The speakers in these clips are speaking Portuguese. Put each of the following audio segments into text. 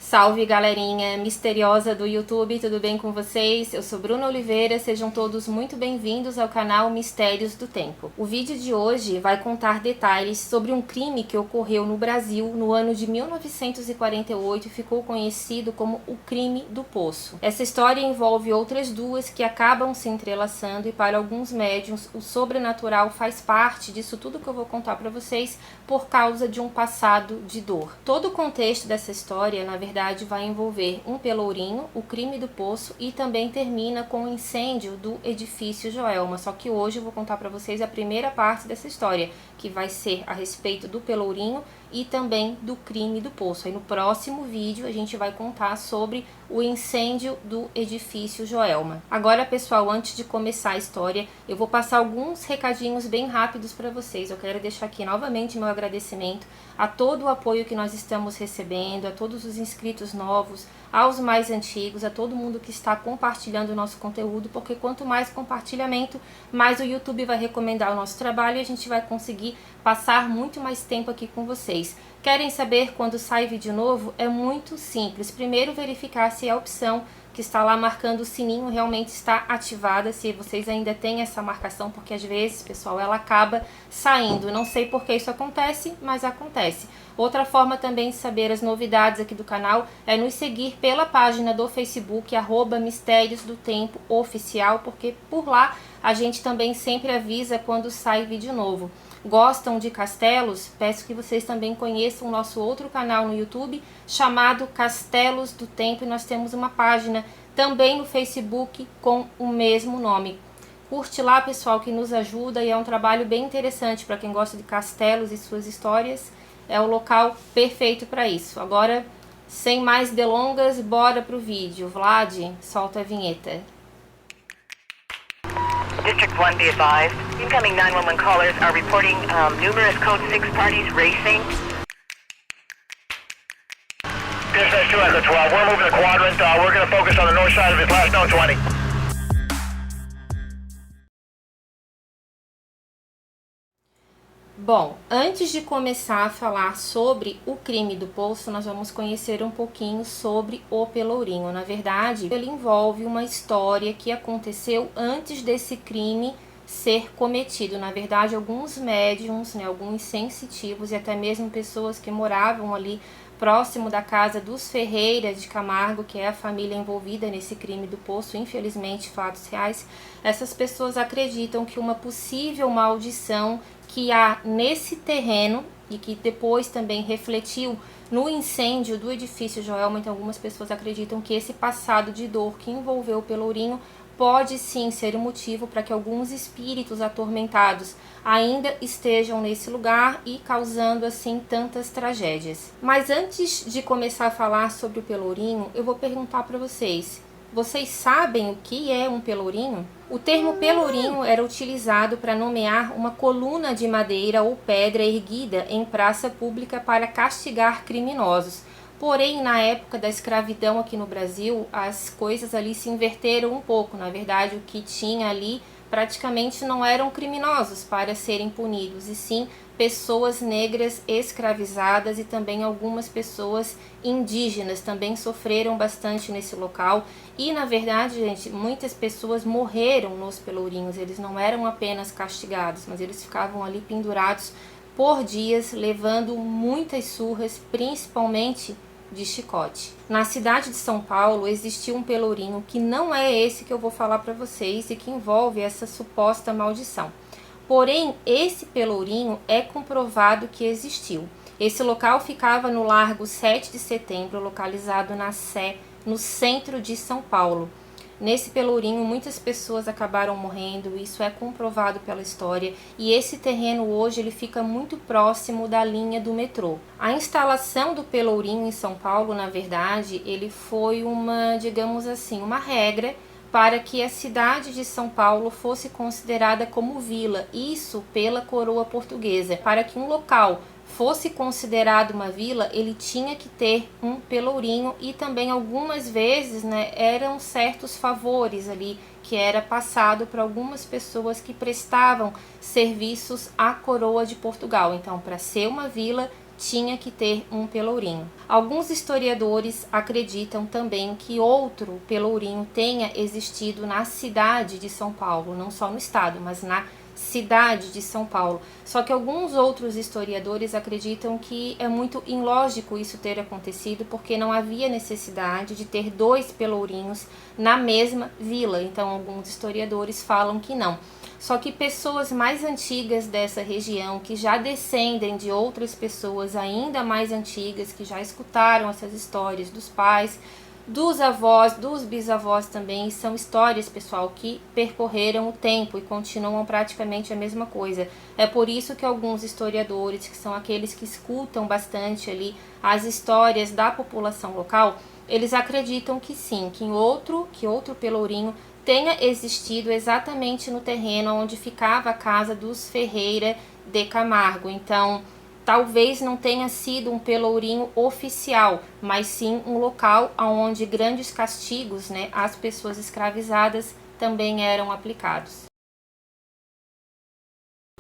Salve galerinha misteriosa do YouTube, tudo bem com vocês? Eu sou Bruna Oliveira, sejam todos muito bem-vindos ao canal Mistérios do Tempo. O vídeo de hoje vai contar detalhes sobre um crime que ocorreu no Brasil no ano de 1948 e ficou conhecido como o crime do Poço. Essa história envolve outras duas que acabam se entrelaçando e para alguns médiuns o sobrenatural faz parte disso tudo que eu vou contar para vocês por causa de um passado de dor. Todo o contexto dessa história, na verdade, vai envolver um pelourinho, o crime do Poço e também termina com o incêndio do edifício Joelma. Só que hoje eu vou contar para vocês a primeira parte dessa história, que vai ser a respeito do pelourinho e também do crime do Poço. Aí no próximo vídeo a gente vai contar sobre o incêndio do edifício Joelma. Agora, pessoal, antes de começar a história, eu vou passar alguns recadinhos bem rápidos para vocês. Eu quero deixar aqui novamente meu agradecimento a todo o apoio que nós estamos recebendo, a todos os inscritos novos, aos mais antigos, a todo mundo que está compartilhando o nosso conteúdo, porque quanto mais compartilhamento, mais o YouTube vai recomendar o nosso trabalho e a gente vai conseguir passar muito mais tempo aqui com vocês. Querem saber quando sai vídeo novo? É muito simples. Primeiro, verificar se a opção que está lá marcando o sininho realmente está ativada, se vocês ainda têm essa marcação, porque às vezes, pessoal, ela acaba saindo. Não sei por que isso acontece, mas acontece. Outra forma também de saber as novidades aqui do canal é nos seguir pela página do Facebook, @Mistérios do Tempo Oficial, porque por lá a gente também sempre avisa quando sai vídeo novo. Gostam de castelos? Peço que vocês também conheçam o nosso outro canal no YouTube, chamado Castelos do Tempo, e nós temos uma página também no Facebook com o mesmo nome. Curte lá, pessoal, que nos ajuda e é um trabalho bem interessante para quem gosta de castelos e suas histórias. É o local perfeito para isso. Agora, sem mais delongas, bora pro vídeo. Vlad, solta a vinheta. District 1, be advised. Incoming 911 callers are reporting numerous Code 6 parties racing. Dispatch 2 Echo 12, we're moving the quadrant. We're going to focus on the north side of his last known 20. Bom, antes de começar a falar sobre o crime do Poço, nós vamos conhecer um pouquinho sobre o Pelourinho. Na verdade, ele envolve uma história que aconteceu antes desse crime ser cometido. Na verdade, alguns médiums, alguns sensitivos e até mesmo pessoas que moravam ali próximo da casa dos Ferreira de Camargo, que é a família envolvida nesse crime do Poço, infelizmente, fatos reais, essas pessoas acreditam que uma possível maldição que há nesse terreno e que depois também refletiu no incêndio do edifício Joelma, então algumas pessoas acreditam que esse passado de dor que envolveu o Pelourinho pode sim ser o motivo para que alguns espíritos atormentados ainda estejam nesse lugar e causando assim tantas tragédias. Mas antes de começar a falar sobre o Pelourinho, eu vou perguntar para vocês: vocês sabem o que é um pelourinho? O termo pelourinho era utilizado para nomear uma coluna de madeira ou pedra erguida em praça pública para castigar criminosos. Porém, na época da escravidão aqui no Brasil, as coisas ali se inverteram um pouco. Na verdade, o que tinha ali praticamente não eram criminosos para serem punidos, e sim pessoas negras escravizadas, e também algumas pessoas indígenas também sofreram bastante nesse local. E na verdade, gente, muitas pessoas morreram nos pelourinhos. Eles não eram apenas castigados, mas eles ficavam ali pendurados por dias, levando muitas surras, principalmente de chicote. Na cidade de São Paulo existiu um pelourinho que não é esse que eu vou falar para vocês e que envolve essa suposta maldição. Porém, esse pelourinho é comprovado que existiu. Esse local ficava no Largo 7 de Setembro, localizado na Sé, no centro de São Paulo. Nesse pelourinho, muitas pessoas acabaram morrendo, isso é comprovado pela história, e esse terreno hoje ele fica muito próximo da linha do metrô. A instalação do pelourinho em São Paulo, na verdade, ele foi uma, digamos assim, uma regra para que a cidade de São Paulo fosse considerada como vila, isso pela coroa portuguesa. Para que um local fosse considerado uma vila, ele tinha que ter um pelourinho, e também algumas vezes, eram certos favores ali que era passado para algumas pessoas que prestavam serviços à coroa de Portugal. Então, para ser uma vila, tinha que ter um pelourinho. Alguns historiadores acreditam também que outro pelourinho tenha existido na cidade de São Paulo, não só no estado, mas na cidade de São Paulo. Só que alguns outros historiadores acreditam que é muito ilógico isso ter acontecido, porque não havia necessidade de ter 2 pelourinhos na mesma vila. Então alguns historiadores falam que não. Só que pessoas mais antigas dessa região, que já descendem de outras pessoas ainda mais antigas, que já escutaram essas histórias dos pais, dos avós, dos bisavós também, são histórias, pessoal, que percorreram o tempo e continuam praticamente a mesma coisa. É por isso que alguns historiadores, que são aqueles que escutam bastante ali as histórias da população local, eles acreditam que sim, que outro pelourinho tenha existido exatamente no terreno onde ficava a casa dos Ferreira de Camargo. Então, talvez não tenha sido um pelourinho oficial, mas sim um local onde grandes castigos, às pessoas escravizadas também eram aplicados.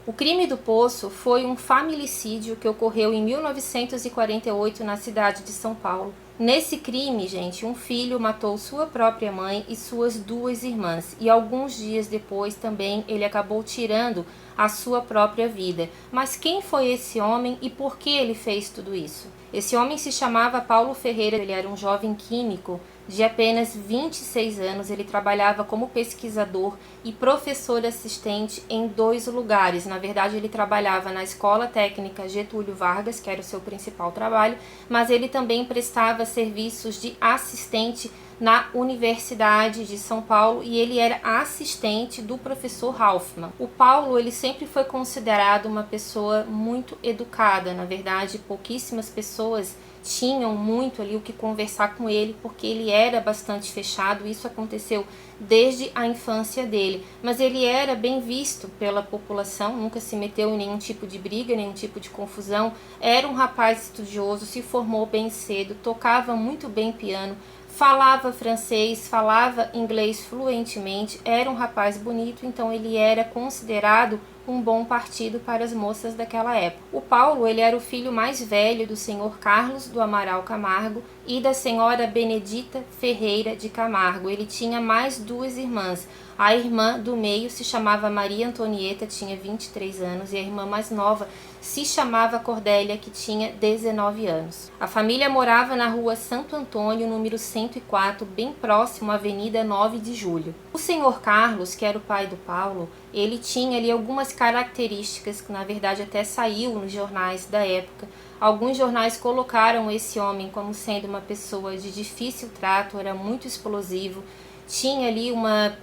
O crime do Poço foi um familicídio que ocorreu em 1948 na cidade de São Paulo. Nesse crime, gente, um filho matou sua própria mãe e suas 2 irmãs, e alguns dias depois também ele acabou tirando a sua própria vida. Mas quem foi esse homem e por que ele fez tudo isso? Esse homem se chamava Paulo Ferreira, ele era um jovem químico de apenas 26 anos, ele trabalhava como pesquisador e professor assistente em 2 lugares. Na verdade, ele trabalhava na Escola Técnica Getúlio Vargas, que era o seu principal trabalho, mas ele também prestava serviços de assistente na Universidade de São Paulo e ele era assistente do professor Halfmann. O Paulo, ele sempre foi considerado uma pessoa muito educada. Na verdade, pouquíssimas pessoas tinham muito ali o que conversar com ele, porque ele era bastante fechado. Isso aconteceu desde a infância dele, mas ele era bem visto pela população, nunca se meteu em nenhum tipo de briga, nenhum tipo de confusão. Era um rapaz estudioso, se formou bem cedo, tocava muito bem piano, falava francês, falava inglês fluentemente, era um rapaz bonito, então ele era considerado um bom partido para as moças daquela época. O Paulo, ele era o filho mais velho do senhor Carlos do Amaral Camargo e da senhora Benedita Ferreira de Camargo. Ele tinha mais 2 irmãs. A irmã do meio se chamava Maria Antonieta, tinha 23 anos, e a irmã mais nova se chamava Cordélia, que tinha 19 anos. A família morava na rua Santo Antônio, número 104, bem próximo à Avenida 9 de Julho. O senhor Carlos, que era o pai do Paulo, ele tinha ali algumas características que na verdade até saiu nos jornais da época. Alguns jornais colocaram esse homem como sendo uma pessoa de difícil trato, era muito explosivo, tinha ali uma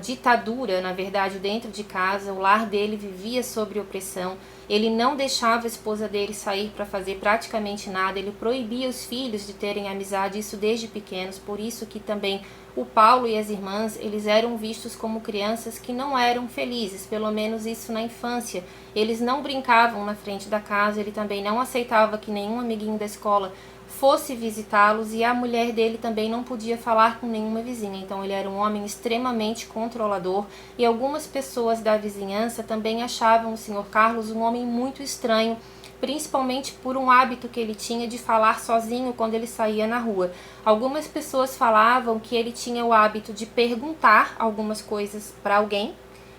ditadura, na verdade, dentro de casa. O lar dele vivia sob opressão, ele não deixava a esposa dele sair para fazer praticamente nada, ele proibia os filhos de terem amizade, isso desde pequenos. Por isso que também o Paulo e as irmãs, eles eram vistos como crianças que não eram felizes, pelo menos isso na infância. Eles não brincavam na frente da casa, ele também não aceitava que nenhum amiguinho da escola fosse visitá-los, e a mulher dele também não podia falar com nenhuma vizinha. Então ele era um homem extremamente controlador, e algumas pessoas da vizinhança também achavam o senhor Carlos um homem muito estranho, principalmente por um hábito que ele tinha de falar sozinho quando ele saía na rua. Algumas pessoas falavam que ele tinha o hábito de perguntar algumas coisas para alguém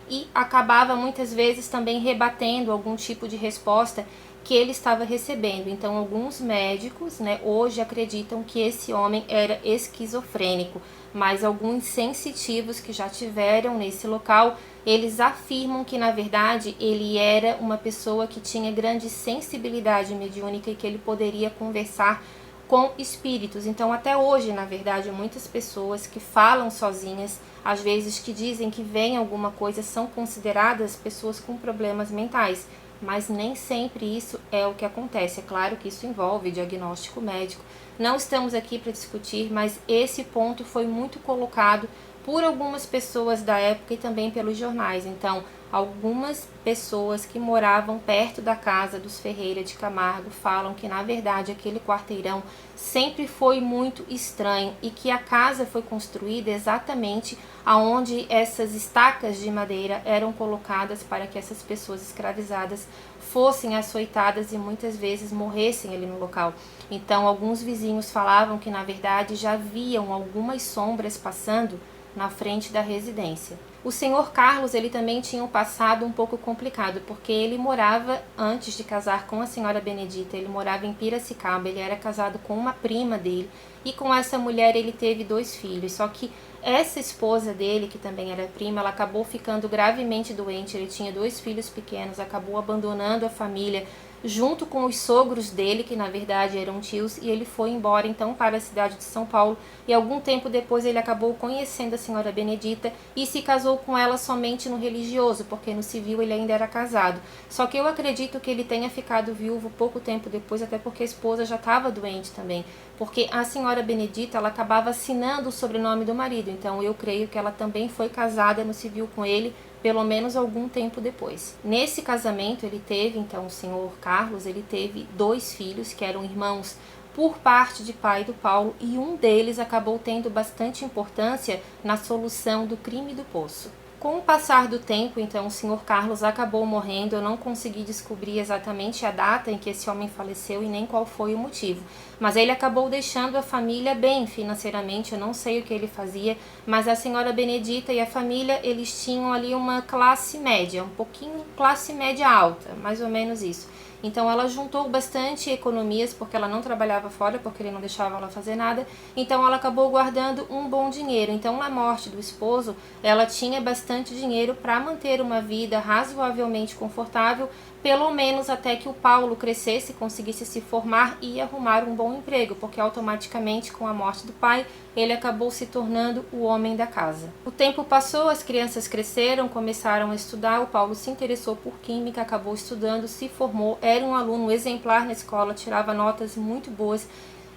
e acabava muitas vezes também rebatendo algum tipo de resposta que ele estava recebendo. Então alguns médicos, hoje acreditam que esse homem era esquizofrênico, mas alguns sensitivos que já tiveram nesse local, eles afirmam que na verdade ele era uma pessoa que tinha grande sensibilidade mediúnica e que ele poderia conversar com espíritos. Então até hoje, na verdade, muitas pessoas que falam sozinhas, às vezes que dizem que veem alguma coisa, são consideradas pessoas com problemas mentais. Mas nem sempre isso é o que acontece. É claro que isso envolve diagnóstico médico. Não estamos aqui para discutir, mas esse ponto foi muito colocado por algumas pessoas da época e também pelos jornais. Então, Algumas pessoas que moravam perto da casa dos Ferreira de Camargo falam que, na verdade, aquele quarteirão sempre foi muito estranho e que a casa foi construída exatamente aonde essas estacas de madeira eram colocadas para que essas pessoas escravizadas fossem açoitadas e muitas vezes morressem ali no local. Então, alguns vizinhos falavam que, na verdade, já viam algumas sombras passando na frente da residência. O senhor Carlos, ele também tinha um passado um pouco complicado, porque ele morava, antes de casar com a senhora Benedita, ele morava em Piracicaba, ele era casado com uma prima dele, e com essa mulher ele teve 2 filhos, só que essa esposa dele, que também era prima, ela acabou ficando gravemente doente, ele tinha 2 filhos pequenos, acabou abandonando a família, junto com os sogros dele, que na verdade eram tios, e ele foi embora então para a cidade de São Paulo, e algum tempo depois ele acabou conhecendo a senhora Benedita e se casou com ela somente no religioso, porque no civil ele ainda era casado. Só que eu acredito que ele tenha ficado viúvo pouco tempo depois, até porque a esposa já estava doente também, porque a senhora Benedita, ela acabava assinando o sobrenome do marido, então eu creio que ela também foi casada no civil com ele, pelo menos algum tempo depois. Nesse casamento ele teve, então, o senhor Carlos, ele teve 2 filhos que eram irmãos por parte de pai do Paulo, e um deles acabou tendo bastante importância na solução do crime do poço. Com o passar do tempo, então, o senhor Carlos acabou morrendo. Eu não consegui descobrir exatamente a data em que esse homem faleceu e nem qual foi o motivo. Mas ele acabou deixando a família bem financeiramente, eu não sei o que ele fazia, mas a senhora Benedita e a família, eles tinham ali uma classe média, um pouquinho classe média alta, mais ou menos isso. Então ela juntou bastante economias, porque ela não trabalhava fora, porque ele não deixava ela fazer nada, então ela acabou guardando um bom dinheiro. Então na morte do esposo, ela tinha bastante dinheiro para manter uma vida razoavelmente confortável, pelo menos até que o Paulo crescesse, conseguisse se formar e arrumar um bom emprego, porque automaticamente com a morte do pai, ele acabou se tornando o homem da casa. O tempo passou, as crianças cresceram, começaram a estudar, o Paulo se interessou por química, acabou estudando, se formou, era um aluno exemplar na escola, tirava notas muito boas.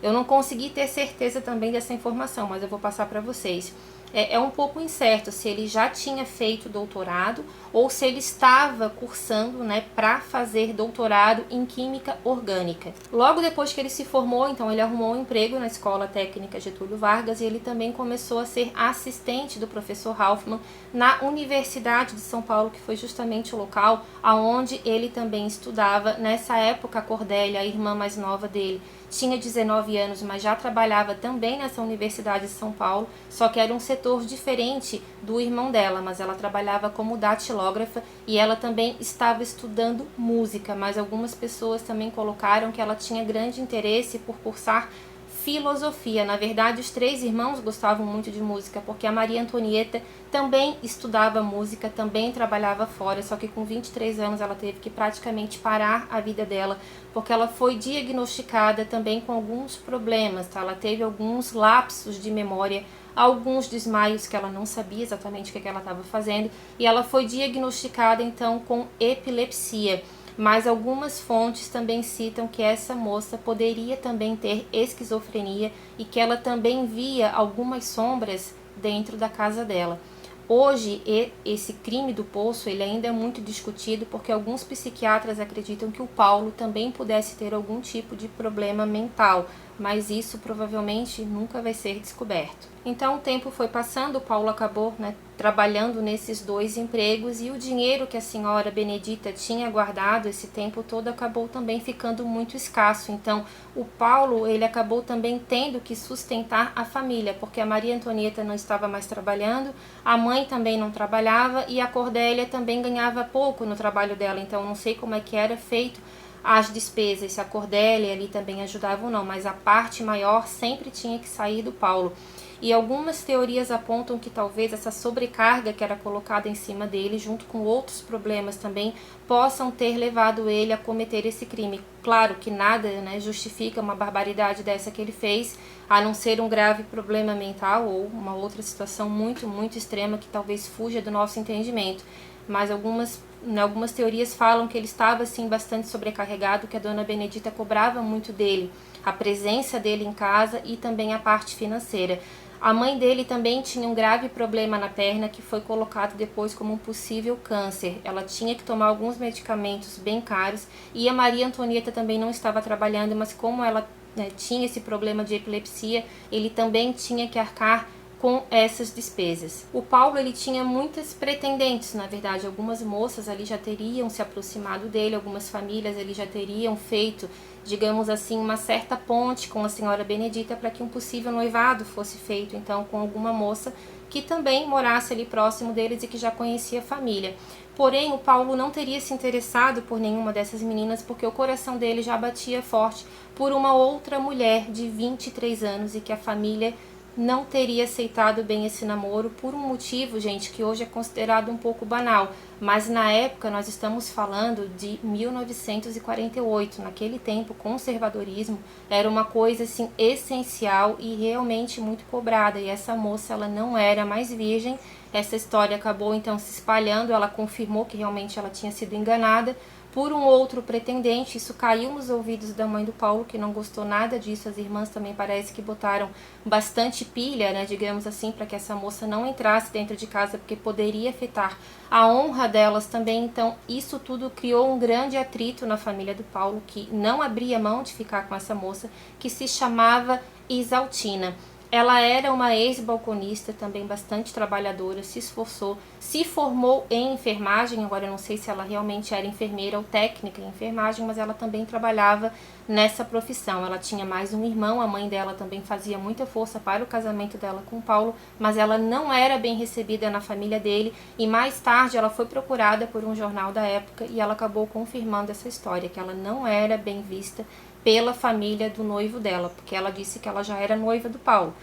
Eu não consegui ter certeza também dessa informação, mas eu vou passar para vocês. É um pouco incerto se ele já tinha feito doutorado ou se ele estava cursando, né, para fazer doutorado em química orgânica. Logo depois que ele se formou, então ele arrumou um emprego na Escola Técnica Getúlio Vargas e ele também começou a ser assistente do professor Halfmann na Universidade de São Paulo, que foi justamente o local aonde ele também estudava. Nessa época, a Cordélia, a irmã mais nova dele, tinha 19 anos, mas já trabalhava também nessa Universidade de São Paulo, só que era um setor diferente do irmão dela, mas ela trabalhava como datilógrafa e ela também estava estudando música, mas algumas pessoas também colocaram que ela tinha grande interesse por cursar filosofia. Na verdade, os 3 irmãos gostavam muito de música, porque a Maria Antonieta também estudava música, também trabalhava fora, só que com 23 anos ela teve que praticamente parar a vida dela, porque ela foi diagnosticada também com alguns problemas, tá? Ela teve alguns lapsos de memória, alguns desmaios que ela não sabia exatamente o que ela estava fazendo, e ela foi diagnosticada então com epilepsia. Mas algumas fontes também citam que essa moça poderia também ter esquizofrenia e que ela também via algumas sombras dentro da casa dela. Hoje, esse crime do poço ele ainda é muito discutido porque alguns psiquiatras acreditam que o Paulo também pudesse ter algum tipo de problema mental, mas isso provavelmente nunca vai ser descoberto. Então o tempo foi passando, o Paulo acabou, trabalhando nesses 2 empregos e o dinheiro que a senhora Benedita tinha guardado esse tempo todo acabou também ficando muito escasso. Então o Paulo ele acabou também tendo que sustentar a família, porque a Maria Antonieta não estava mais trabalhando, a mãe também não trabalhava e a Cordélia também ganhava pouco no trabalho dela, então não sei como é que era feito as despesas, se a Cordélia ali também ajudava ou não, mas a parte maior sempre tinha que sair do Paulo. E algumas teorias apontam que talvez essa sobrecarga que era colocada em cima dele, junto com outros problemas também, possam ter levado ele a cometer esse crime. Claro que nada justifica uma barbaridade dessa que ele fez, a não ser um grave problema mental ou uma outra situação muito, muito extrema que talvez fuja do nosso entendimento. Mas algumas teorias falam que ele estava assim bastante sobrecarregado, que a dona Benedita cobrava muito dele, a presença dele em casa e também a parte financeira. A mãe dele também tinha um grave problema na perna que foi colocado depois como um possível câncer. Ela tinha que tomar alguns medicamentos bem caros e a Maria Antonieta também não estava trabalhando, mas como ela tinha esse problema de epilepsia, ele também tinha que arcar com essas despesas. O Paulo, ele tinha muitas pretendentes, na verdade, algumas moças ali já teriam se aproximado dele, algumas famílias ali já teriam feito, digamos assim, uma certa ponte com a senhora Benedita para que um possível noivado fosse feito, então, com alguma moça que também morasse ali próximo deles e que já conhecia a família. Porém, o Paulo não teria se interessado por nenhuma dessas meninas porque o coração dele já batia forte por uma outra mulher de 23 anos e que a família não teria aceitado bem esse namoro por um motivo, gente, que hoje é considerado um pouco banal, mas na época nós estamos falando de 1948, naquele tempo o conservadorismo era uma coisa assim essencial e realmente muito cobrada, e essa moça ela não era mais virgem. Essa história acabou então se espalhando, ela confirmou que realmente ela tinha sido enganada por um outro pretendente. Isso caiu nos ouvidos da mãe do Paulo, que não gostou nada disso. As irmãs também parece que botaram bastante pilha, né, digamos assim, para que essa moça não entrasse dentro de casa, porque poderia afetar a honra delas também. Então isso tudo criou um grande atrito na família do Paulo, que não abria mão de ficar com essa moça, que se chamava Isaltina. Ela era uma ex-balconista, também bastante trabalhadora, se esforçou, se formou em enfermagem. Agora eu não sei se ela realmente era enfermeira ou técnica em enfermagem, mas ela também trabalhava nessa profissão. Ela tinha mais um irmão, a mãe dela também fazia muita força para o casamento dela com o Paulo, mas ela não era bem recebida na família dele, e mais tarde ela foi procurada por um jornal da época e ela acabou confirmando essa história, que ela não era bem vista pela família do noivo dela, porque ela disse que ela já era noiva do Paulo.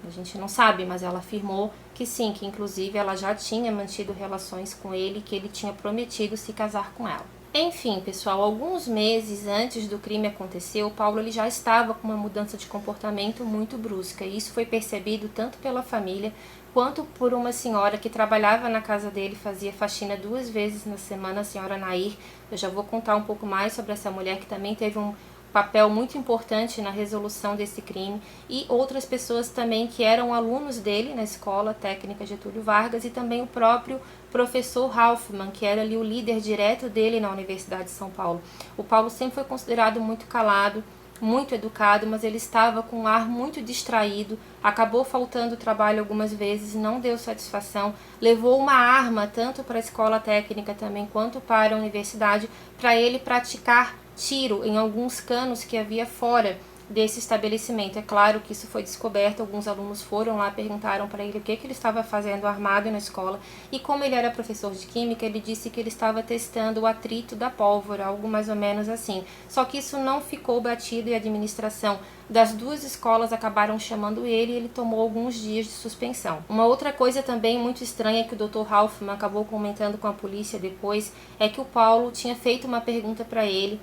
A gente não sabe, mas ela afirmou que sim, que inclusive ela já tinha mantido relações com ele, que ele tinha prometido se casar com ela. Enfim, pessoal, alguns meses antes do crime acontecer, o Paulo ele já estava com uma mudança de comportamento muito brusca, e isso foi percebido tanto pela família quanto por uma senhora que trabalhava na casa dele, fazia faxina 2 vezes na semana, a senhora Nair. Eu já vou contar um pouco mais sobre essa mulher que também teve um papel muito importante na resolução desse crime, e outras pessoas também que eram alunos dele na escola técnica Getúlio Vargas, e também o próprio professor Halfmann, que era ali o líder direto dele na Universidade de São Paulo. O Paulo sempre foi considerado muito calado, muito educado, mas ele estava com um ar muito distraído, acabou faltando trabalho algumas vezes, não deu satisfação, levou uma arma tanto para a escola técnica também quanto para a universidade, para ele praticar tiro em alguns canos que havia fora desse estabelecimento. É claro que isso foi descoberto, alguns alunos foram lá, perguntaram para ele o que ele estava fazendo armado na escola, e como ele era professor de química, ele disse que ele estava testando o atrito da pólvora, algo mais ou menos assim. Só que isso não ficou batido e a administração das 2 escolas acabaram chamando ele e ele tomou alguns dias de suspensão. Uma outra coisa também muito estranha que o Dr. Halfmann acabou comentando com a polícia depois é que o Paulo tinha feito uma pergunta para ele,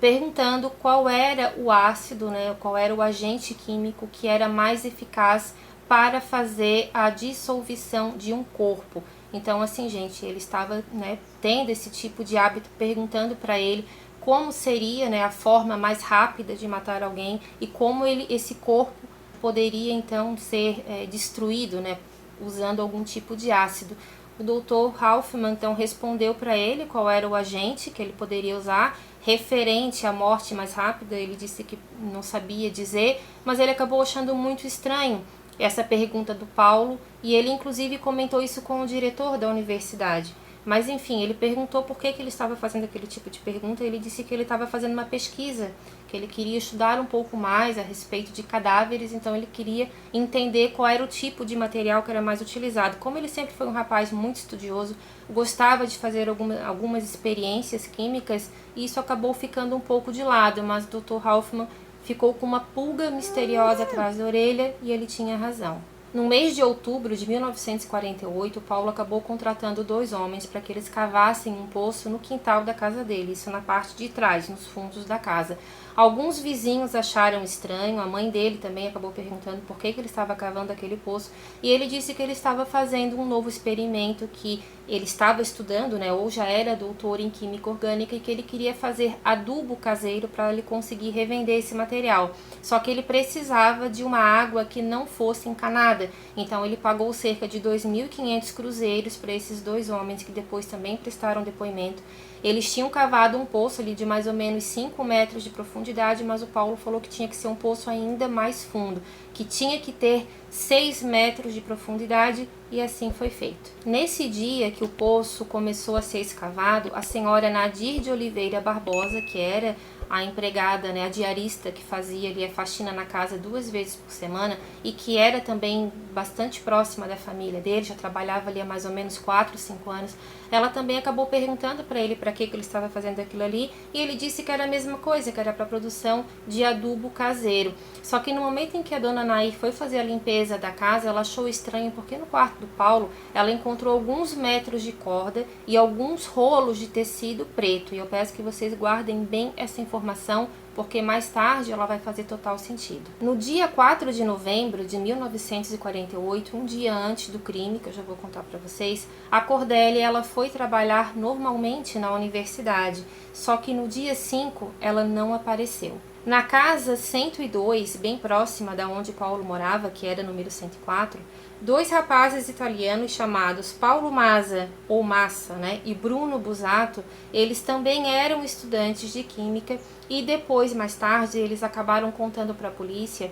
perguntando qual era o ácido, né, qual era o agente químico que era mais eficaz para fazer a dissolução de um corpo. Então, assim, gente, ele estava, né, tendo esse tipo de hábito, perguntando para ele como seria, né, a forma mais rápida de matar alguém e como esse corpo poderia, então, ser destruído, né, usando algum tipo de ácido. O Dr. Halfmann, então, respondeu para ele qual era o agente que ele poderia usar, referente à morte mais rápida. Ele disse que não sabia dizer, mas ele acabou achando muito estranho essa pergunta do Paulo, e ele inclusive comentou isso com o diretor da universidade. Mas enfim, ele perguntou por que ele estava fazendo aquele tipo de pergunta, e ele disse que ele estava fazendo uma pesquisa, que ele queria estudar um pouco mais a respeito de cadáveres, então ele queria entender qual era o tipo de material que era mais utilizado. Como ele sempre foi um rapaz muito estudioso, gostava de fazer algumas experiências químicas, e isso acabou ficando um pouco de lado, mas o Dr. Halfmann ficou com uma pulga misteriosa atrás da orelha, e ele tinha razão. No mês de outubro de 1948, Paulo acabou contratando 2 homens para que eles cavassem um poço no quintal da casa dele, isso na parte de trás, nos fundos da casa. Alguns vizinhos acharam estranho, a mãe dele também acabou perguntando por que ele estava cavando aquele poço, e ele disse que ele estava fazendo um novo experimento, que ele estava estudando, né, ou já era doutor em química orgânica, e que ele queria fazer adubo caseiro para ele conseguir revender esse material. Só que ele precisava de uma água que não fosse encanada, então ele pagou cerca de 2.500 cruzeiros para esses dois homens, que depois também prestaram depoimento. Eles tinham cavado um poço ali de mais ou menos 5 metros de profundidade, mas o Paulo falou que tinha que ser um poço ainda mais fundo, que tinha que ter 6 metros de profundidade, e assim foi feito. Nesse dia que o poço começou a ser escavado, a senhora Nadir de Oliveira Barbosa, que era a empregada, né, a diarista que fazia ali a faxina na casa 2 vezes por semana e que era também bastante próxima da família dele, já trabalhava ali há mais ou menos 4, 5 anos, ela também acabou perguntando para ele para que ele estava fazendo aquilo ali, e ele disse que era a mesma coisa, que era para produção de adubo caseiro. Só que no momento em que a dona Nair foi fazer a limpeza da casa, ela achou estranho, porque no quarto do Paulo ela encontrou alguns metros de corda e alguns rolos de tecido preto, e eu peço que vocês guardem bem essa informação, porque mais tarde ela vai fazer total sentido. No dia 4 de novembro de 1948, um dia antes do crime, que eu já vou contar para vocês, a Cordélia ela foi trabalhar normalmente na universidade, só que no dia 5 ela não apareceu. Na casa 102, bem próxima da onde Paulo morava, que era número 104, 2 rapazes italianos chamados Paulo Mazza, ou Massa, né, e Bruno Busato, eles também eram estudantes de química, e depois, mais tarde, eles acabaram contando para a polícia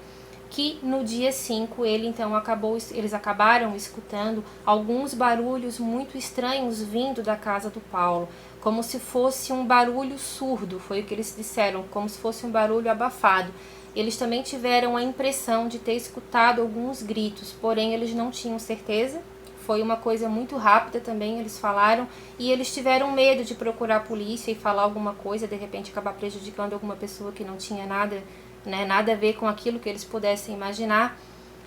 que no dia 5 eles acabaram escutando alguns barulhos muito estranhos vindo da casa do Paulo, como se fosse um barulho surdo, foi o que eles disseram, como se fosse um barulho abafado. Eles também tiveram a impressão de ter escutado alguns gritos, porém eles não tinham certeza. Foi uma coisa muito rápida também, eles falaram, e eles tiveram medo de procurar a polícia e falar alguma coisa, de repente acabar prejudicando alguma pessoa que não tinha nada, né, nada a ver com aquilo que eles pudessem imaginar.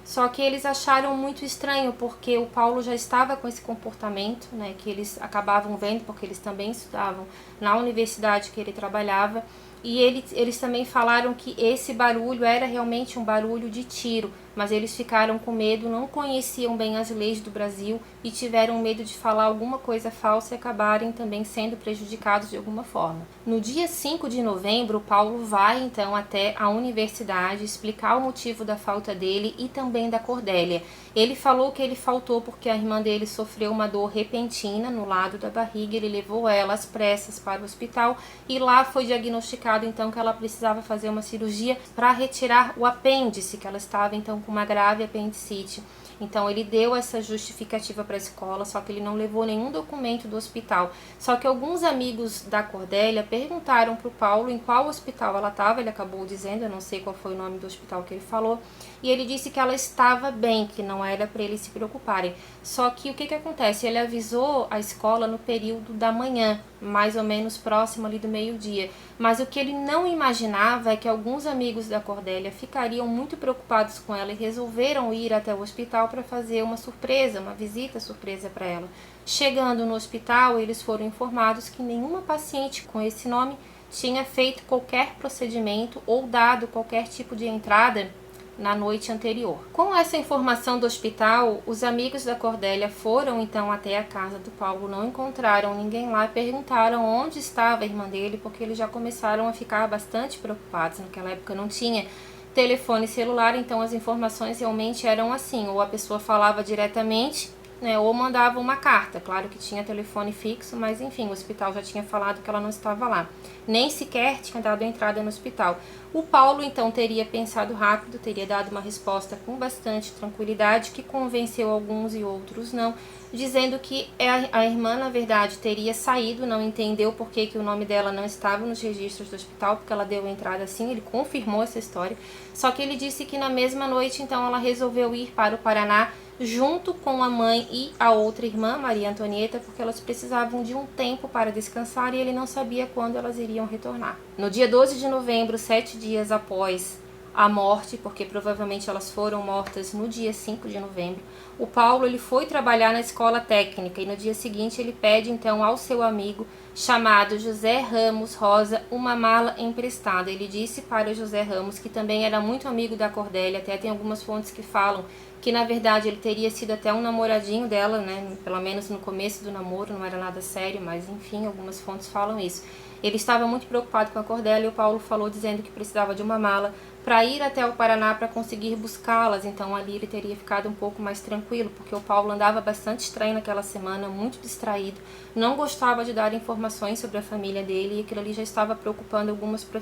Só que eles acharam muito estranho, porque o Paulo já estava com esse comportamento, né, que eles acabavam vendo, porque eles também estudavam na universidade que ele trabalhava, e eles também falaram que esse barulho era realmente um barulho de tiro, mas eles ficaram com medo, não conheciam bem as leis do Brasil e tiveram medo de falar alguma coisa falsa e acabarem também sendo prejudicados de alguma forma. No dia 5 de novembro, Paulo vai então até a universidade explicar o motivo da falta dele e também da Cordélia. Ele falou que ele faltou porque a irmã dele sofreu uma dor repentina no lado da barriga, ele levou ela às pressas para o hospital e lá foi diagnosticado então que ela precisava fazer uma cirurgia para retirar o apêndice, que ela estava então com uma grave apendicite. Então ele deu essa justificativa para a escola, só que ele não levou nenhum documento do hospital. Só que alguns amigos da Cordélia perguntaram para o Paulo em qual hospital ela estava, ele acabou dizendo, eu não sei qual foi o nome do hospital que ele falou, e ele disse que ela estava bem, que não era para eles se preocuparem. Só que o que acontece? Ele avisou a escola no período da manhã, mais ou menos próximo ali do meio-dia, mas o que ele não imaginava é que alguns amigos da Cordélia ficariam muito preocupados com ela e resolveram ir até o hospital para fazer uma surpresa, uma visita surpresa para ela. Chegando no hospital, eles foram informados que nenhuma paciente com esse nome tinha feito qualquer procedimento ou dado qualquer tipo de entrada na noite anterior. Com essa informação do hospital, os amigos da Cordélia foram então até a casa do Paulo, não encontraram ninguém lá, perguntaram onde estava a irmã dele, porque eles já começaram a ficar bastante preocupados. Naquela época não tinha telefone celular, então as informações realmente eram assim, ou a pessoa falava diretamente, né, ou mandava uma carta. Claro que tinha telefone fixo, mas enfim, o hospital já tinha falado que ela não estava lá. Nem sequer tinha dado entrada no hospital. O Paulo então teria pensado rápido, teria dado uma resposta com bastante tranquilidade, que convenceu alguns e outros não, dizendo que a irmã, na verdade, teria saído, não entendeu por que o nome dela não estava nos registros do hospital, porque ela deu entrada assim, ele confirmou essa história. Só que ele disse que na mesma noite, então, ela resolveu ir para o Paraná, junto com a mãe e a outra irmã, Maria Antonieta, porque elas precisavam de um tempo para descansar e ele não sabia quando elas iriam retornar. No dia 12 de novembro, 7 dias após a morte, porque provavelmente elas foram mortas no dia 5 de novembro. O Paulo ele foi trabalhar na escola técnica e no dia seguinte ele pede então ao seu amigo chamado José Ramos Rosa uma mala emprestada. Ele disse para José Ramos, que também era muito amigo da Cordélia, até tem algumas fontes que falam que na verdade ele teria sido até um namoradinho dela, né? Pelo menos no começo do namoro, não era nada sério, mas enfim, algumas fontes falam isso. Ele estava muito preocupado com a Cordélia e o Paulo falou dizendo que precisava de uma mala para ir até o Paraná para conseguir buscá-las. Então ali ele teria ficado um pouco mais tranquilo, porque o Paulo andava bastante estranho naquela semana, muito distraído, não gostava de dar informações sobre a família dele e aquilo ali já estava preocupando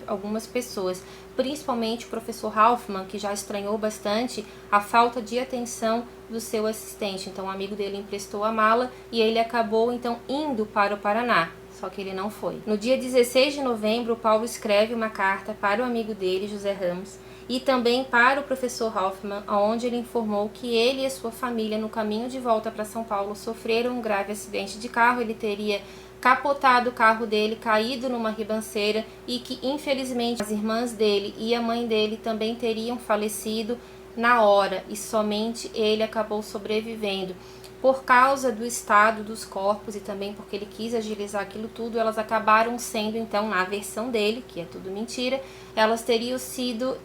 algumas pessoas, principalmente o professor Hoffman, que já estranhou bastante a falta de atenção do seu assistente. Então o amigo dele emprestou a mala e ele acabou então indo para o Paraná. Só que ele não foi. No dia 16 de novembro, o Paulo escreve uma carta para o amigo dele, José Ramos, e também para o professor Hoffman, onde ele informou que ele e a sua família, no caminho de volta para São Paulo, sofreram um grave acidente de carro. Ele teria capotado o carro dele, caído numa ribanceira e que, infelizmente, as irmãs dele e a mãe dele também teriam falecido na hora e somente ele acabou sobrevivendo. Por causa do estado dos corpos e também porque ele quis agilizar aquilo tudo, elas acabaram sendo, então, na versão dele, que é tudo mentira, elas teriam sido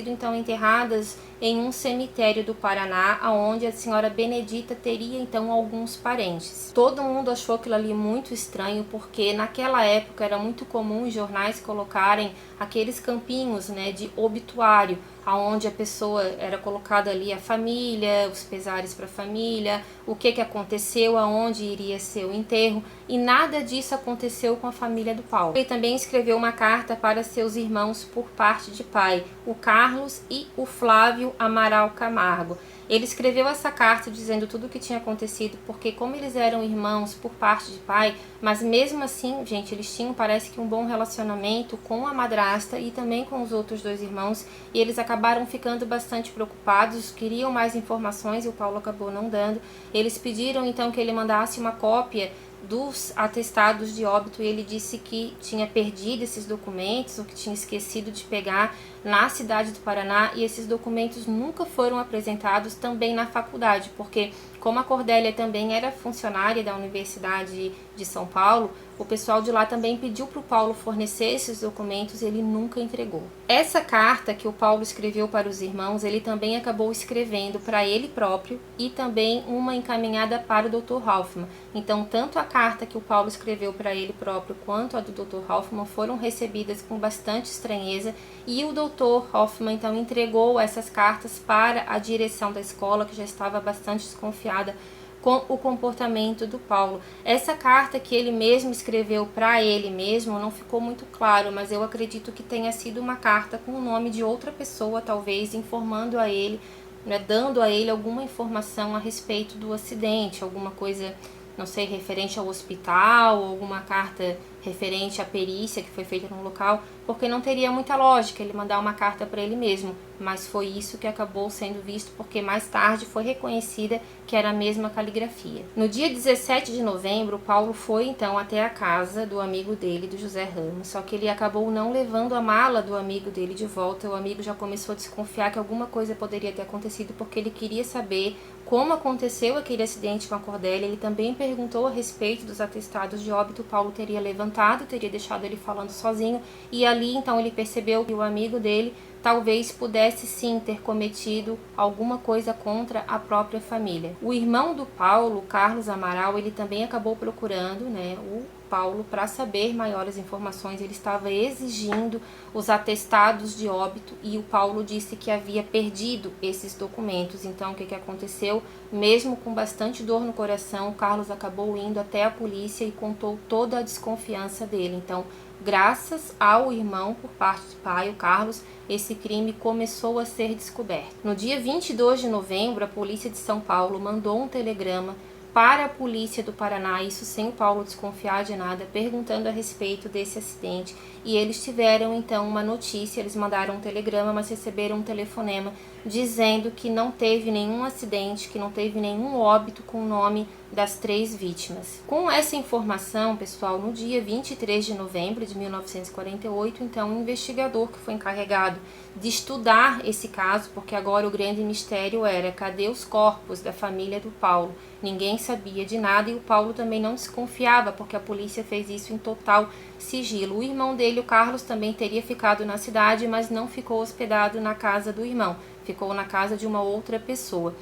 então enterradas em um cemitério do Paraná, onde a senhora Benedita teria, então, alguns parentes. Todo mundo achou aquilo ali muito estranho, porque naquela época era muito comum os jornais colocarem aqueles campinhos, né, de obituário, aonde a pessoa era colocada ali a família, os pesares para a família, o que aconteceu, aonde iria ser o enterro, e nada disso aconteceu com a família do Paulo. Ele também escreveu uma carta para seus irmãos por parte de pai, o Carlos e o Flávio Amaral Camargo. Ele escreveu essa carta dizendo tudo o que tinha acontecido, porque como eles eram irmãos por parte de pai, mas mesmo assim, gente, eles tinham, parece que um bom relacionamento com a madrasta e também com os outros dois irmãos, e eles acabaram ficando bastante preocupados, queriam mais informações e o Paulo acabou não dando. Eles pediram então que ele mandasse uma cópia dos atestados de óbito e ele disse que tinha perdido esses documentos ou que tinha esquecido de pegar na cidade do Paraná, e esses documentos nunca foram apresentados também na faculdade, porque como a Cordélia também era funcionária da Universidade de São Paulo, o pessoal de lá também pediu para o Paulo fornecer esses documentos e ele nunca entregou. Essa carta que o Paulo escreveu para os irmãos, ele também acabou escrevendo para ele próprio e também uma encaminhada para o Dr. Hoffman. Então, tanto a carta que o Paulo escreveu para ele próprio quanto a do Dr. Hoffman foram recebidas com bastante estranheza, e o Dr. Hoffman então entregou essas cartas para a direção da escola, que já estava bastante desconfiada com o comportamento do Paulo. Essa carta que ele mesmo escreveu para ele mesmo não ficou muito claro, mas eu acredito que tenha sido uma carta com o nome de outra pessoa, talvez informando a ele, né, dando a ele alguma informação a respeito do acidente, alguma coisa, não sei, referente ao hospital, ou alguma carta referente à perícia que foi feita no local, porque não teria muita lógica ele mandar uma carta para ele mesmo, mas foi isso que acabou sendo visto, porque mais tarde foi reconhecida que era a mesma caligrafia. No dia 17 de novembro, Paulo foi então até a casa do amigo dele, do José Ramos, só que ele acabou não levando a mala do amigo dele de volta. O amigo já começou a desconfiar que alguma coisa poderia ter acontecido, porque ele queria saber como aconteceu aquele acidente com a Cordélia. Ele também perguntou a respeito dos atestados de óbito. Paulo teria levantado, teria deixado ele falando sozinho, e ali então ele percebeu que o amigo dele talvez pudesse sim ter cometido alguma coisa contra a própria família. O irmão do Paulo, Carlos Amaral, ele também acabou procurando, né, o Paulo para saber maiores informações. Ele estava exigindo os atestados de óbito e o Paulo disse que havia perdido esses documentos. Então, o que aconteceu? Mesmo com bastante dor no coração, o Carlos acabou indo até a polícia e contou toda a desconfiança dele. Então, graças ao irmão por parte do pai, o Carlos, esse crime começou a ser descoberto. No dia 22 de novembro, a polícia de São Paulo mandou um telegrama para a polícia do Paraná, isso sem o Paulo desconfiar de nada, perguntando a respeito desse acidente. E eles tiveram então uma notícia, eles mandaram um telegrama, mas receberam um telefonema dizendo que não teve nenhum acidente, que não teve nenhum óbito com o nome das 3 vítimas. Com essa informação, pessoal, no dia 23 de novembro de 1948, então, um investigador que foi encarregado de estudar esse caso, porque agora o grande mistério era: cadê os corpos da família do Paulo? Ninguém sabia de nada e o Paulo também não desconfiava, porque a polícia fez isso em total sigilo. O irmão dele, o Carlos, também teria ficado na cidade, mas não ficou hospedado na casa do irmão, ficou na casa de uma outra pessoa.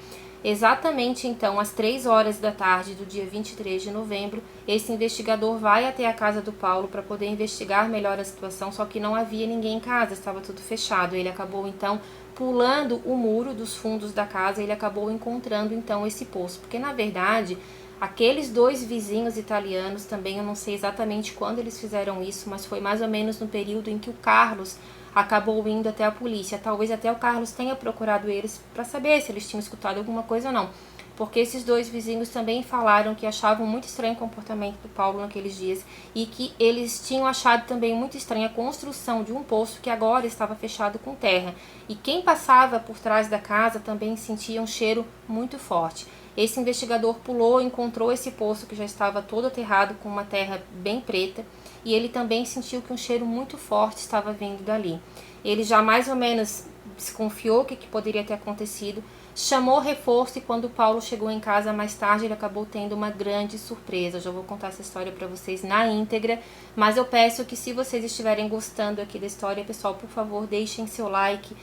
Exatamente então, às 3 horas da tarde do dia 23 de novembro, esse investigador vai até a casa do Paulo para poder investigar melhor a situação, só que não havia ninguém em casa, estava tudo fechado. Ele acabou então pulando o muro dos fundos da casa, ele acabou encontrando então esse poço, porque na verdade aqueles 2 vizinhos italianos também, eu não sei exatamente quando eles fizeram isso, mas foi mais ou menos no período em que o Carlos acabou indo até a polícia. Talvez até o Carlos tenha procurado eles para saber se eles tinham escutado alguma coisa ou não, porque esses 2 vizinhos também falaram que achavam muito estranho o comportamento do Paulo naqueles dias e que eles tinham achado também muito estranha a construção de um poço que agora estava fechado com terra, e quem passava por trás da casa também sentia um cheiro muito forte. Esse investigador pulou, encontrou esse poço que já estava todo aterrado com uma terra bem preta, e ele também sentiu que um cheiro muito forte estava vindo dali. Ele já mais ou menos desconfiou o que poderia ter acontecido, chamou reforço, e quando o Paulo chegou em casa mais tarde, ele acabou tendo uma grande surpresa. Eu já vou contar essa história para vocês na íntegra, mas eu peço que, se vocês estiverem gostando aqui da história, pessoal, por favor, deixem seu like,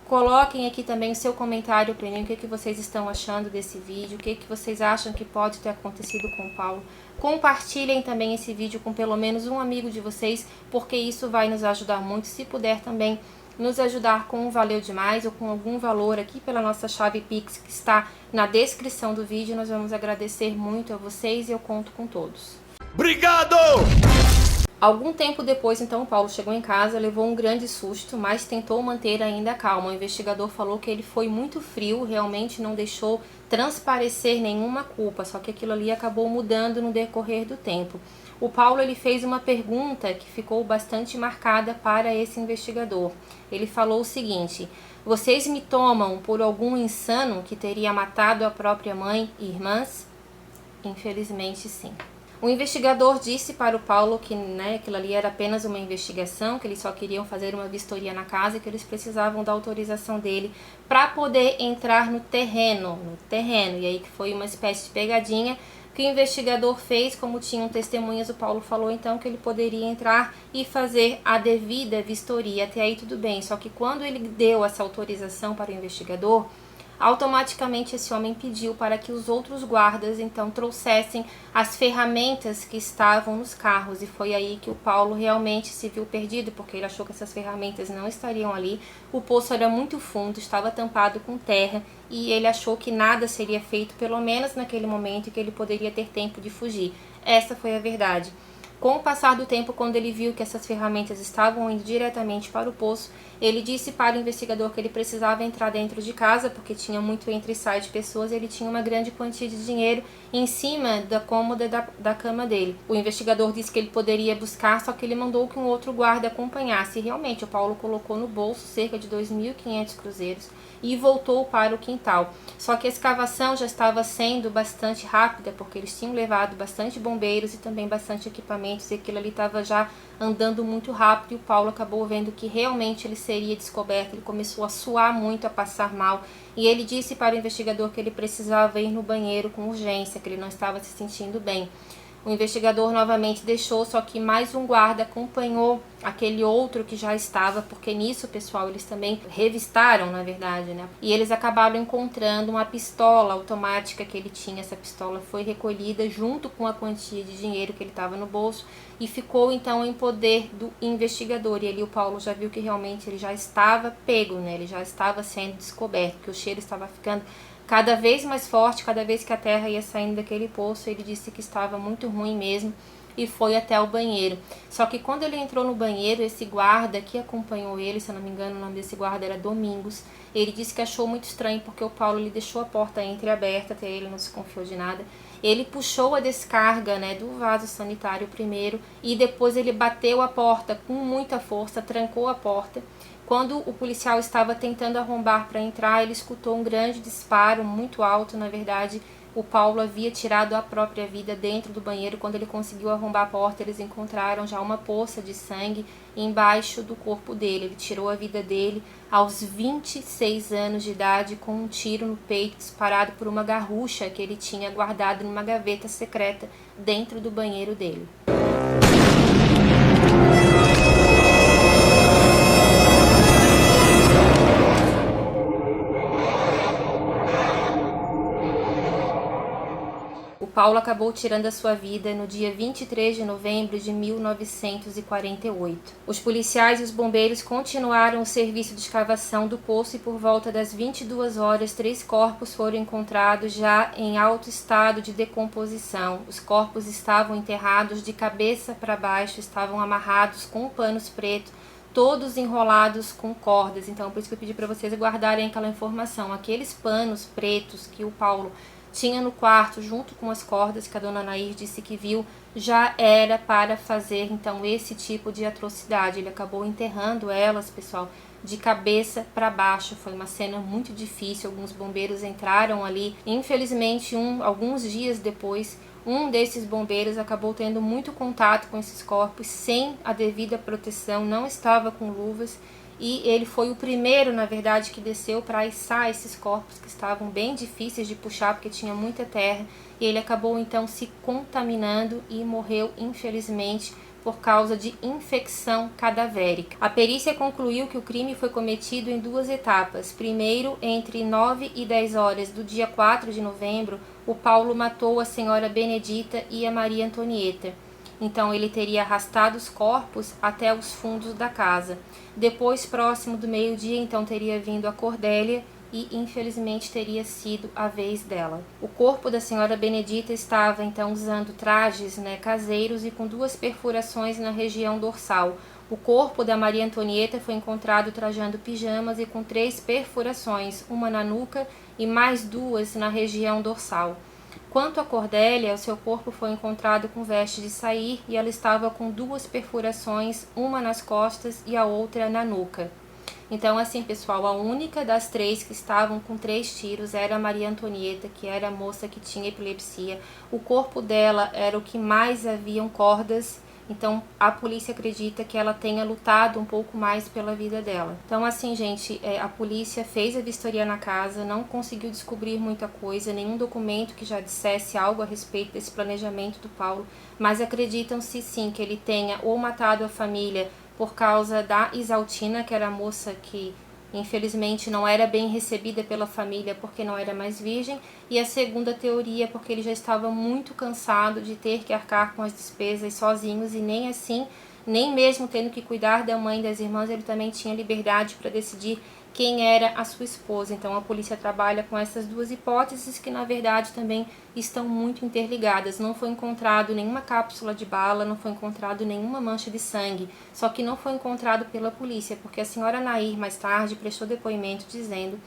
coloquem aqui também o seu comentário para mim, o que vocês estão achando desse vídeo, o que vocês acham que pode ter acontecido com o Paulo. Compartilhem também esse vídeo com pelo menos um amigo de vocês, porque isso vai nos ajudar muito. Se puder também nos ajudar com um valeu demais ou com algum valor aqui pela nossa chave Pix que está na descrição do vídeo, nós vamos agradecer muito a vocês e eu conto com todos. Obrigado! Algum tempo depois, então, o Paulo chegou em casa, levou um grande susto, mas tentou manter ainda a calma. O investigador falou que ele foi muito frio, realmente não deixou transparecer nenhuma culpa, só que aquilo ali acabou mudando no decorrer do tempo. O Paulo, ele fez uma pergunta que ficou bastante marcada para esse investigador. Ele falou o seguinte: vocês me tomam por algum insano que teria matado a própria mãe e irmãs? Infelizmente, sim. O investigador disse para o Paulo que aquilo ali era apenas uma investigação, que eles só queriam fazer uma vistoria na casa e que eles precisavam da autorização dele para poder entrar no terreno. E aí que foi uma espécie de pegadinha que o investigador fez. Como tinham testemunhas, o Paulo falou então que ele poderia entrar e fazer a devida vistoria. Até aí tudo bem, só que quando ele deu essa autorização para o investigador, automaticamente esse homem pediu para que os outros guardas então trouxessem as ferramentas que estavam nos carros, e foi aí que o Paulo realmente se viu perdido, porque ele achou que essas ferramentas não estariam ali. O poço era muito fundo, estava tampado com terra, e ele achou que nada seria feito, pelo menos naquele momento, e que ele poderia ter tempo de fugir. Essa foi a verdade. Com o passar do tempo, quando ele viu que essas ferramentas estavam indo diretamente para o poço, ele disse para o investigador que ele precisava entrar dentro de casa, porque tinha muito entra e sai de pessoas, e ele tinha uma grande quantia de dinheiro em cima da cômoda da cama dele. O investigador disse que ele poderia buscar, só que ele mandou que um outro guarda acompanhasse. E realmente, o Paulo colocou no bolso cerca de 2.500 cruzeiros e voltou para o quintal. Só que a escavação já estava sendo bastante rápida, porque eles tinham levado bastante bombeiros e também bastante equipamentos, e aquilo ali estava já andando muito rápido, e o Paulo acabou vendo que realmente ele seria descoberto. Ele começou a suar muito, a passar mal, e ele disse para o investigador que ele precisava ir no banheiro com urgência, que ele não estava se sentindo bem. O investigador novamente deixou, só que mais um guarda acompanhou aquele outro que já estava, porque nisso, pessoal, eles também revistaram, na verdade, E eles acabaram encontrando uma pistola automática que ele tinha. Essa pistola foi recolhida junto com a quantia de dinheiro que ele estava no bolso e ficou então em poder do investigador. E ali o Paulo já viu que realmente ele já estava pego, Ele já estava sendo descoberto, que o cheiro estava ficando cada vez mais forte, cada vez que a terra ia saindo daquele poço. Ele disse que estava muito ruim mesmo e foi até o banheiro. Só que quando ele entrou no banheiro, esse guarda que acompanhou ele, se eu não me engano o nome desse guarda era Domingos, ele disse que achou muito estranho, porque o Paulo ele deixou a porta entreaberta, até ele não desconfiou de nada. Ele puxou a descarga do vaso sanitário primeiro, e depois ele bateu a porta com muita força, trancou a porta. Quando o policial estava tentando arrombar para entrar, ele escutou um grande disparo, muito alto, na verdade, o Paulo havia tirado a própria vida dentro do banheiro. Quando ele conseguiu arrombar a porta, eles encontraram já uma poça de sangue embaixo do corpo dele. Ele tirou a vida dele aos 26 anos de idade com um tiro no peito disparado por uma garrucha que ele tinha guardado numa gaveta secreta dentro do banheiro dele. Paulo acabou tirando a sua vida no dia 23 de novembro de 1948. Os policiais e os bombeiros continuaram o serviço de escavação do poço e por volta das 22 horas, 3 corpos foram encontrados já em alto estado de decomposição. Os corpos estavam enterrados de cabeça para baixo, estavam amarrados com panos pretos, todos enrolados com cordas. Então, por isso que eu pedi para vocês guardarem aquela informação. Aqueles panos pretos que o Paulo tinha no quarto, junto com as cordas que a dona Nair disse que viu, já era para fazer, então, esse tipo de atrocidade. Ele acabou enterrando elas, pessoal, de cabeça para baixo. Foi uma cena muito difícil. Alguns bombeiros entraram ali. Infelizmente, alguns dias depois, um desses bombeiros acabou tendo muito contato com esses corpos sem a devida proteção, não estava com luvas. E ele foi o primeiro, na verdade, que desceu para içar esses corpos que estavam bem difíceis de puxar, porque tinha muita terra. E ele acabou, então, se contaminando e morreu, infelizmente, por causa de infecção cadavérica. A perícia concluiu que o crime foi cometido em 2 etapas. Primeiro, entre 9 e 10 horas do dia 4 de novembro, o Paulo matou a senhora Benedita e a Maria Antonieta. Então ele teria arrastado os corpos até os fundos da casa. Depois, próximo do meio-dia, então teria vindo a Cordélia e infelizmente teria sido a vez dela. O corpo da senhora Benedita estava então usando trajes caseiros e com 2 perfurações na região dorsal. O corpo da Maria Antonieta foi encontrado trajando pijamas e com 3 perfurações, uma na nuca e mais 2 na região dorsal. Quanto a Cordélia, o seu corpo foi encontrado com vestes de sair e ela estava com 2 perfurações, uma nas costas e a outra na nuca. Então, assim, pessoal, a única das 3 que estavam com 3 tiros era a Maria Antonieta, que era a moça que tinha epilepsia. O corpo dela era o que mais haviam cordas. Então, a polícia acredita que ela tenha lutado um pouco mais pela vida dela. Então, assim, gente, a polícia fez a vistoria na casa, não conseguiu descobrir muita coisa, nenhum documento que já dissesse algo a respeito desse planejamento do Paulo, mas acreditam-se sim que ele tenha ou matado a família por causa da Isaltina, que era a moça que infelizmente não era bem recebida pela família porque não era mais virgem, e a segunda teoria porque ele já estava muito cansado de ter que arcar com as despesas sozinhos e nem assim, nem mesmo tendo que cuidar da mãe e das irmãs, ele também tinha liberdade para decidir quem era a sua esposa. Então a polícia trabalha com essas 2 hipóteses que na verdade também estão muito interligadas. Não foi encontrado nenhuma cápsula de bala, não foi encontrado nenhuma mancha de sangue, só que não foi encontrado pela polícia, porque a senhora Nair mais tarde prestou depoimento dizendo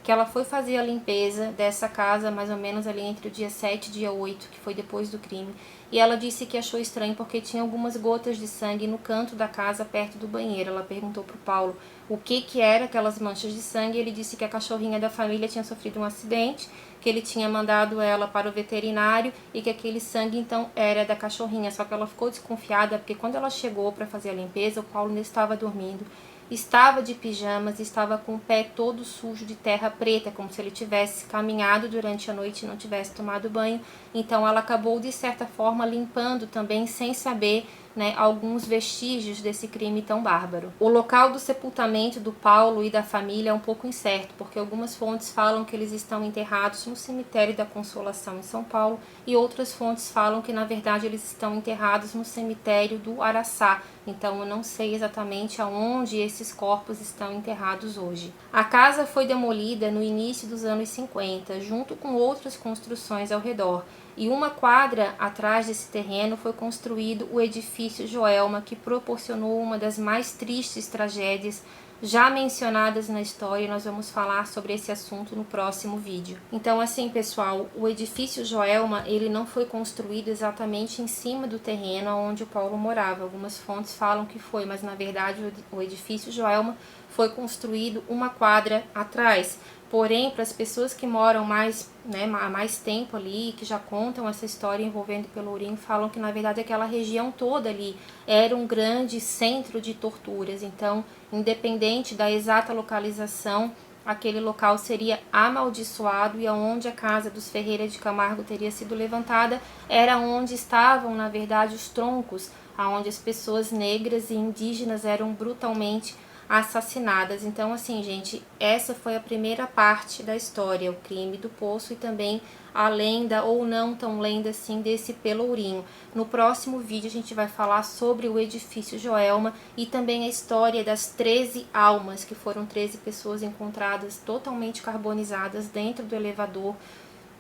que ela foi fazer a limpeza dessa casa mais ou menos ali entre o dia 7 e dia 8, que foi depois do crime, e ela disse que achou estranho porque tinha algumas gotas de sangue no canto da casa perto do banheiro. Ela perguntou para o Paulo o que era aquelas manchas de sangue. Ele disse que a cachorrinha da família tinha sofrido um acidente, que ele tinha mandado ela para o veterinário e que aquele sangue então era da cachorrinha. Só que ela ficou desconfiada porque quando ela chegou para fazer a limpeza, o Paulo ainda estava dormindo, estava de pijamas, estava com o pé todo sujo de terra preta, como se ele tivesse caminhado durante a noite e não tivesse tomado banho. Então ela acabou de certa forma limpando também sem saber alguns vestígios desse crime tão bárbaro. O local do sepultamento do Paulo e da família é um pouco incerto, porque algumas fontes falam que eles estão enterrados no cemitério da Consolação em São Paulo e outras fontes falam que na verdade eles estão enterrados no cemitério do Araçá. Então eu não sei exatamente aonde esses corpos estão enterrados hoje. A casa foi demolida no início dos anos 50, junto com outras construções ao redor. E uma quadra atrás desse terreno foi construído o edifício Joelma, que proporcionou uma das mais tristes tragédias já mencionadas na história. Nós vamos falar sobre esse assunto no próximo vídeo. Então, assim, pessoal, o edifício Joelma, ele não foi construído exatamente em cima do terreno onde o Paulo morava. Algumas fontes falam que foi, mas na verdade o edifício Joelma foi construído uma quadra atrás. Porém, para as pessoas que moram mais, há mais tempo ali, que já contam essa história envolvendo Pelourinho, falam que na verdade aquela região toda ali era um grande centro de torturas. Então, independente da exata localização, aquele local seria amaldiçoado, e aonde a casa dos Ferreira de Camargo teria sido levantada era onde estavam, na verdade, os troncos, aonde as pessoas negras e indígenas eram brutalmente assassinadas. Então, assim, gente, essa foi a primeira parte da história, o crime do Poço, e também a lenda, ou não tão lenda assim, desse Pelourinho. No próximo vídeo a gente vai falar sobre o edifício Joelma e também a história das 13 almas, que foram 13 pessoas encontradas totalmente carbonizadas dentro do elevador.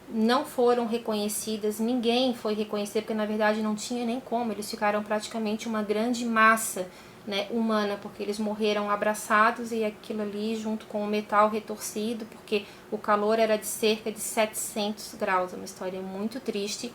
Não foram reconhecidas, ninguém foi reconhecer, porque na verdade não tinha nem como, eles ficaram praticamente uma grande massa, humana, porque eles morreram abraçados, e aquilo ali junto com o metal retorcido, porque o calor era de cerca de 700 graus, é uma história muito triste,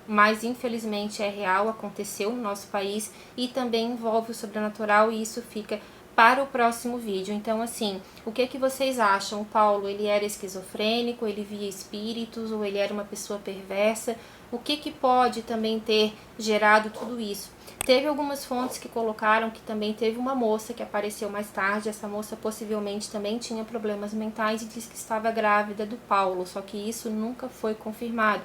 mas infelizmente é real, aconteceu no nosso país, e também envolve o sobrenatural, e isso fica para o próximo vídeo. Então, assim, o que vocês acham? O Paulo, ele era esquizofrênico, ele via espíritos, ou ele era uma pessoa perversa? O que pode também ter gerado tudo isso? Teve algumas fontes que colocaram que também teve uma moça que apareceu mais tarde. Essa moça possivelmente também tinha problemas mentais e disse que estava grávida do Paulo, só que isso nunca foi confirmado.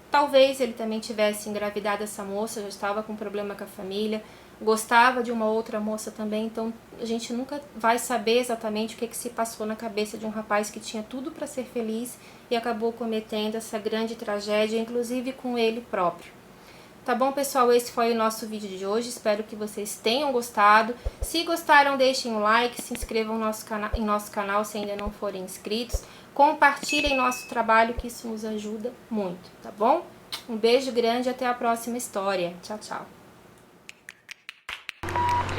Talvez ele também tivesse engravidado essa moça, já estava com problema com a família, gostava de uma outra moça também, então a gente nunca vai saber exatamente o que se passou na cabeça de um rapaz que tinha tudo para ser feliz e acabou cometendo essa grande tragédia, inclusive com ele próprio. Tá bom, pessoal? Esse foi o nosso vídeo de hoje. Espero que vocês tenham gostado. Se gostaram, deixem o like, se inscrevam em nosso canal se ainda não forem inscritos. Compartilhem nosso trabalho, que isso nos ajuda muito, tá bom? Um beijo grande e até a próxima história. Tchau, tchau.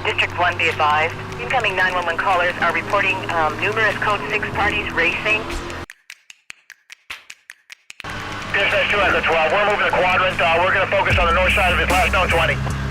District 1, be advised. Incoming 911 callers are reporting numerous Code 6 parties racing. Dispatch 2 Echo 12, we're moving the quadrant. We're going to focus on the north side of his last known 20.